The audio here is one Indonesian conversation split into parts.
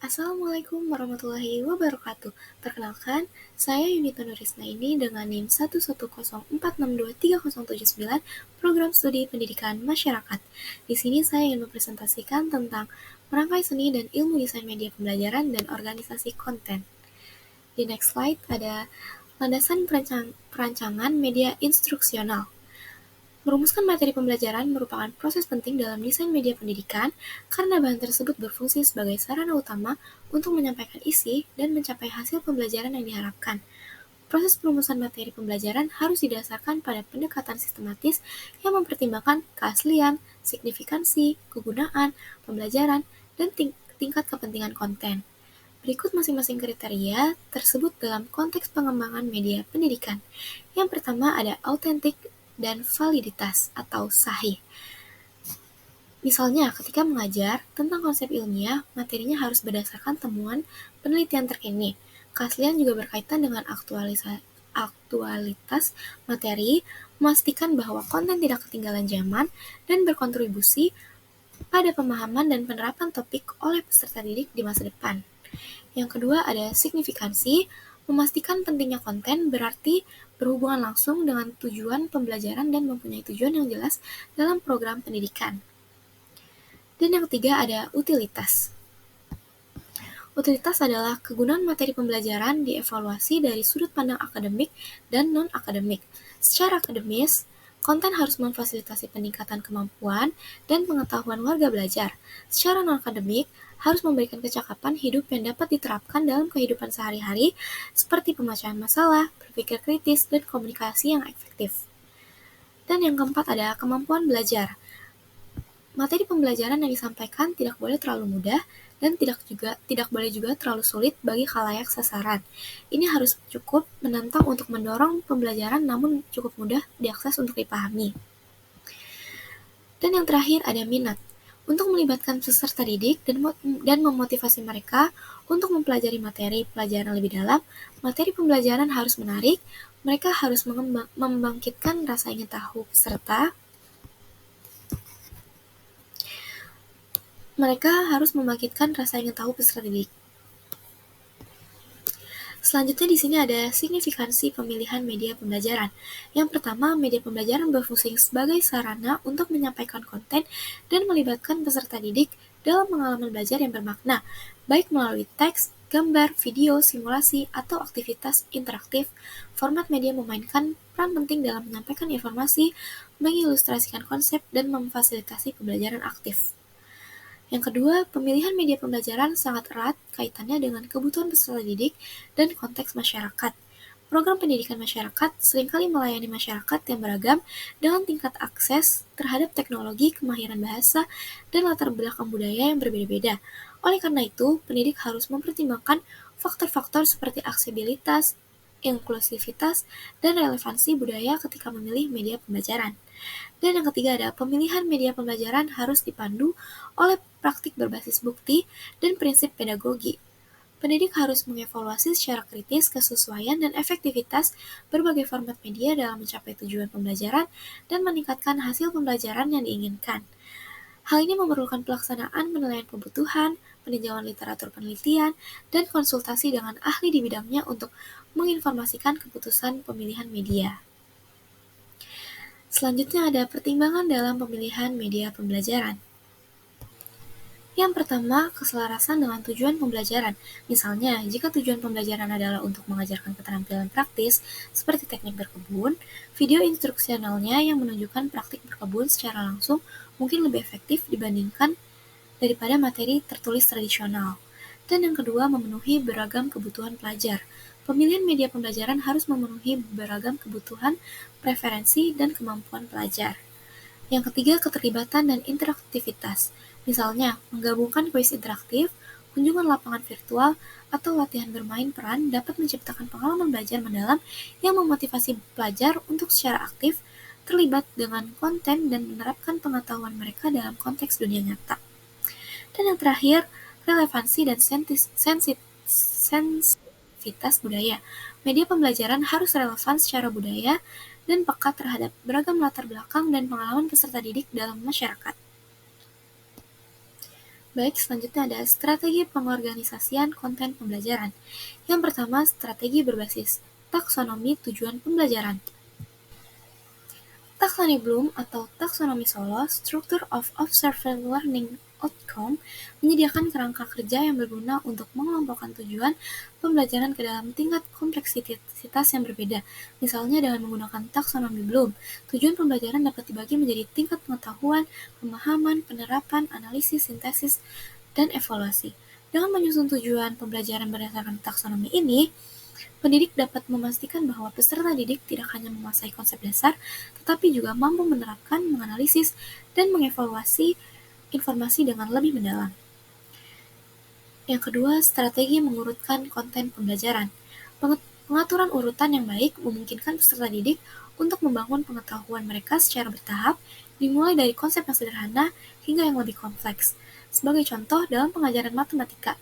Assalamualaikum warahmatullahi wabarakatuh. Perkenalkan, saya Yunita Nurisnaini dengan NIM 11046230079 Program Studi Pendidikan Masyarakat. Di sini saya ingin mempresentasikan tentang merangkai seni dan ilmu desain media pembelajaran dan organisasi konten. Di next slide ada landasan perancangan media instruksional. Merumuskan materi pembelajaran merupakan proses penting dalam desain media pendidikan karena bahan tersebut berfungsi sebagai sarana utama untuk menyampaikan isi dan mencapai hasil pembelajaran yang diharapkan. Proses perumusan materi pembelajaran harus didasarkan pada pendekatan sistematis yang mempertimbangkan keaslian, signifikansi, kegunaan, pembelajaran, dan tingkat kepentingan konten. Berikut masing-masing kriteria tersebut dalam konteks pengembangan media pendidikan. Yang pertama ada autentik dan validitas atau sahih. Misalnya, ketika mengajar tentang konsep ilmiah, materinya harus berdasarkan temuan penelitian terkini. Keaslian juga berkaitan dengan aktualitas materi, memastikan bahwa konten tidak ketinggalan zaman dan berkontribusi pada pemahaman dan penerapan topik oleh peserta didik di masa depan. Yang kedua ada signifikansi, memastikan pentingnya konten berarti berhubungan langsung dengan tujuan pembelajaran dan mempunyai tujuan yang jelas dalam program pendidikan. Dan yang ketiga ada utilitas. Utilitas adalah kegunaan materi pembelajaran dievaluasi dari sudut pandang akademik dan non-akademik. Secara akademis, konten harus memfasilitasi peningkatan kemampuan dan pengetahuan warga belajar. Secara non-akademik, harus memberikan kecakapan hidup yang dapat diterapkan dalam kehidupan sehari-hari seperti pemecahan masalah, berpikir kritis, dan komunikasi yang efektif. Dan yang keempat ada kemampuan belajar. Materi pembelajaran yang disampaikan tidak boleh terlalu mudah dan tidak boleh juga terlalu sulit bagi khalayak sasaran. Ini harus cukup menantang untuk mendorong pembelajaran namun cukup mudah diakses untuk dipahami. Dan yang terakhir ada minat. Untuk melibatkan peserta didik dan memotivasi mereka untuk mempelajari materi pelajaran lebih dalam, materi pembelajaran harus menarik, mereka harus membangkitkan rasa ingin tahu peserta, didik. Selanjutnya di sini ada signifikansi pemilihan media pembelajaran. Yang pertama, media pembelajaran berfungsi sebagai sarana untuk menyampaikan konten dan melibatkan peserta didik dalam pengalaman belajar yang bermakna, baik melalui teks, gambar, video, simulasi, atau aktivitas interaktif. Format media memainkan peran penting dalam menyampaikan informasi, mengilustrasikan konsep, dan memfasilitasi pembelajaran aktif. Yang kedua, pemilihan media pembelajaran sangat erat kaitannya dengan kebutuhan peserta didik dan konteks masyarakat. Program pendidikan masyarakat seringkali melayani masyarakat yang beragam dengan tingkat akses terhadap teknologi, kemahiran bahasa, dan latar belakang budaya yang berbeda-beda. Oleh karena itu, pendidik harus mempertimbangkan faktor-faktor seperti aksesibilitas, inklusivitas, dan relevansi budaya ketika memilih media pembelajaran. Dan yang ketiga ada pemilihan media pembelajaran harus dipandu oleh praktik berbasis bukti dan prinsip pedagogi. Pendidik harus mengevaluasi secara kritis kesesuaian dan efektivitas berbagai format media dalam mencapai tujuan pembelajaran dan meningkatkan hasil pembelajaran yang diinginkan. Hal ini memerlukan pelaksanaan penilaian kebutuhan, peninjauan literatur penelitian, dan konsultasi dengan ahli di bidangnya untuk menginformasikan keputusan pemilihan media. Selanjutnya ada pertimbangan dalam pemilihan media pembelajaran. Yang pertama, keselarasan dengan tujuan pembelajaran. Misalnya, jika tujuan pembelajaran adalah untuk mengajarkan keterampilan praktis, seperti teknik berkebun, video instruksionalnya yang menunjukkan praktik berkebun secara langsung mungkin lebih efektif dibandingkan daripada materi tertulis tradisional. Dan yang kedua, memenuhi beragam kebutuhan pelajar. Pemilihan media pembelajaran harus memenuhi beragam kebutuhan, preferensi, dan kemampuan pelajar. Yang ketiga, keterlibatan dan interaktivitas. Misalnya, menggabungkan kuis interaktif, kunjungan lapangan virtual, atau latihan bermain peran dapat menciptakan pengalaman belajar mendalam yang memotivasi pelajar untuk secara aktif terlibat dengan konten dan menerapkan pengetahuan mereka dalam konteks dunia nyata. Dan yang terakhir, relevansi dan sensitivitas budaya. Media pembelajaran harus relevan secara budaya dan peka terhadap beragam latar belakang dan pengalaman peserta didik dalam masyarakat. Baik, selanjutnya ada strategi pengorganisasian konten pembelajaran. Yang pertama, strategi berbasis taksonomi tujuan pembelajaran. Taxonomy Bloom atau taksonomi Solo, Structure of Observed Learning Outcome, menyediakan kerangka kerja yang berguna untuk mengelompokkan tujuan pembelajaran ke dalam tingkat kompleksitas yang berbeda. Misalnya dengan menggunakan taksonomi Bloom, tujuan pembelajaran dapat dibagi menjadi tingkat pengetahuan, pemahaman, penerapan, analisis, sintesis, dan evaluasi. Dengan menyusun tujuan pembelajaran berdasarkan taksonomi ini, pendidik dapat memastikan bahwa peserta didik tidak hanya menguasai konsep dasar, tetapi juga mampu menerapkan, menganalisis, dan mengevaluasi informasi dengan lebih mendalam. Yang kedua, strategi mengurutkan konten pembelajaran. Pengaturan urutan yang baik memungkinkan peserta didik untuk membangun pengetahuan mereka secara bertahap, dimulai dari konsep yang sederhana hingga yang lebih kompleks. Sebagai contoh, dalam pengajaran matematika,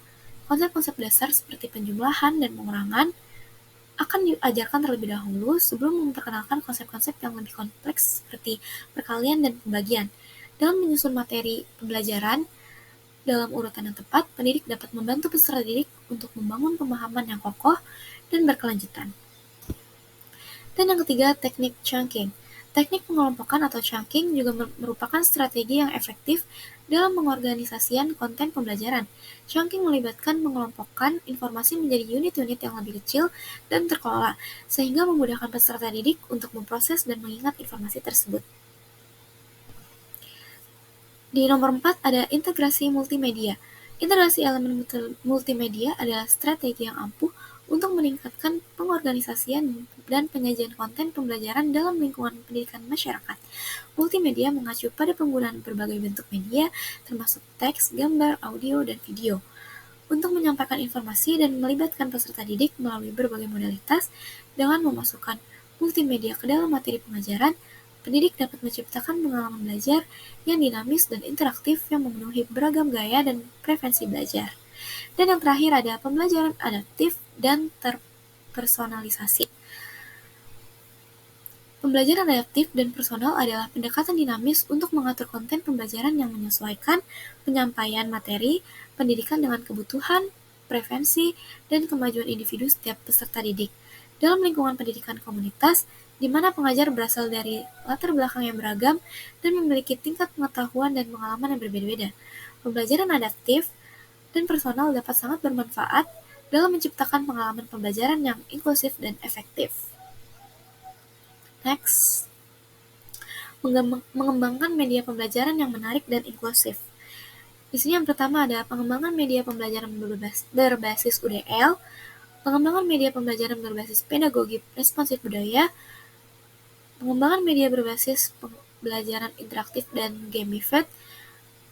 konsep-konsep dasar seperti penjumlahan dan pengurangan akan diajarkan terlebih dahulu sebelum memperkenalkan konsep-konsep yang lebih kompleks seperti perkalian dan pembagian. Dalam menyusun materi pembelajaran dalam urutan yang tepat, pendidik dapat membantu peserta didik untuk membangun pemahaman yang kokoh dan berkelanjutan. Dan yang ketiga, teknik chunking. Teknik pengelompokan atau chunking juga merupakan strategi yang efektif dalam mengorganisasikan konten pembelajaran. Chunking melibatkan mengelompokkan informasi menjadi unit-unit yang lebih kecil dan terkelola, sehingga memudahkan peserta didik untuk memproses dan mengingat informasi tersebut. Di nomor 4 ada integrasi multimedia. Integrasi elemen multimedia adalah strategi yang ampuh untuk meningkatkan pengorganisasian dan penyajian konten pembelajaran dalam lingkungan pendidikan masyarakat. Multimedia mengacu pada penggunaan berbagai bentuk media, termasuk teks, gambar, audio, dan video, untuk menyampaikan informasi dan melibatkan peserta didik melalui berbagai modalitas. Dengan memasukkan multimedia ke dalam materi pengajaran, pendidik dapat menciptakan pengalaman belajar yang dinamis dan interaktif yang memenuhi beragam gaya dan preferensi belajar. Dan yang terakhir ada pembelajaran adaptif dan terpersonalisasi. Pembelajaran adaptif dan personal adalah pendekatan dinamis untuk mengatur konten pembelajaran yang menyesuaikan penyampaian materi pendidikan dengan kebutuhan, preferensi, dan kemajuan individu setiap peserta didik. Dalam lingkungan pendidikan komunitas, di mana pengajar berasal dari latar belakang yang beragam dan memiliki tingkat pengetahuan dan pengalaman yang berbeda-beda, pembelajaran adaptif dan personal dapat sangat bermanfaat dalam menciptakan pengalaman pembelajaran yang inklusif dan efektif. Next, mengembangkan media pembelajaran yang menarik dan inklusif. Di sini yang pertama ada pengembangan media pembelajaran berbasis UDL, pengembangan media pembelajaran berbasis pedagogi responsif budaya, pengembangan media berbasis pembelajaran interaktif dan gamified,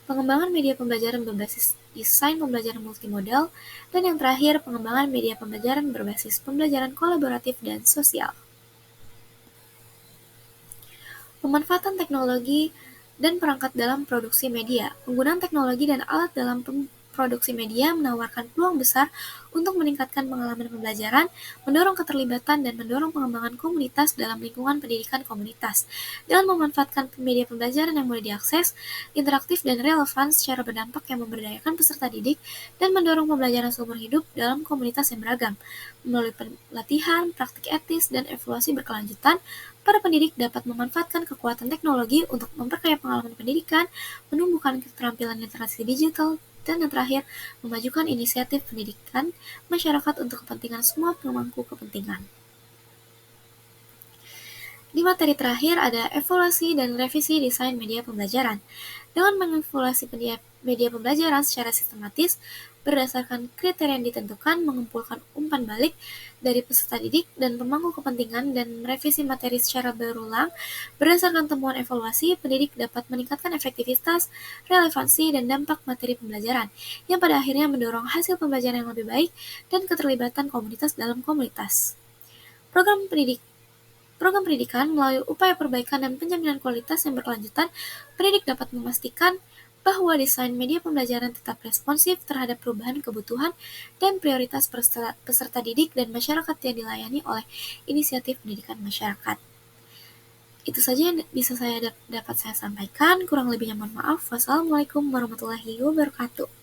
pengembangan media pembelajaran berbasis desain pembelajaran multimodal, dan yang terakhir, pengembangan media pembelajaran berbasis pembelajaran kolaboratif dan sosial. Pemanfaatan teknologi dan perangkat dalam produksi media. Penggunaan teknologi dan alat dalam produksi media menawarkan peluang besar untuk meningkatkan pengalaman pembelajaran, mendorong keterlibatan, dan mendorong pengembangan komunitas dalam lingkungan pendidikan komunitas. Dengan memanfaatkan media pembelajaran yang mudah diakses, interaktif, dan relevan secara berdampak yang memberdayakan peserta didik dan mendorong pembelajaran seumur hidup dalam komunitas yang beragam. Melalui pelatihan, praktik etis, dan evaluasi berkelanjutan, para pendidik dapat memanfaatkan kekuatan teknologi untuk memperkaya pengalaman pendidikan, menumbuhkan keterampilan literasi digital, dan yang terakhir, memajukan inisiatif pendidikan masyarakat untuk kepentingan semua pemangku kepentingan. Di materi terakhir ada evaluasi dan revisi desain media pembelajaran. Dengan mengevaluasi media pembelajaran secara sistematis, berdasarkan kriteria yang ditentukan, mengumpulkan umpan balik dari peserta didik dan pemangku kepentingan, dan merevisi materi secara berulang. Berdasarkan temuan evaluasi, pendidik dapat meningkatkan efektivitas, relevansi, dan dampak materi pembelajaran, yang pada akhirnya mendorong hasil pembelajaran yang lebih baik dan keterlibatan komunitas dalam komunitas. Program pendidikan melalui upaya perbaikan dan penjaminan kualitas yang berkelanjutan, pendidik dapat memastikan bahwa desain media pembelajaran tetap responsif terhadap perubahan kebutuhan dan prioritas peserta didik dan masyarakat yang dilayani oleh inisiatif pendidikan masyarakat. Itu saja yang bisa dapat saya sampaikan, kurang lebihnya mohon maaf. Wassalamualaikum warahmatullahi wabarakatuh.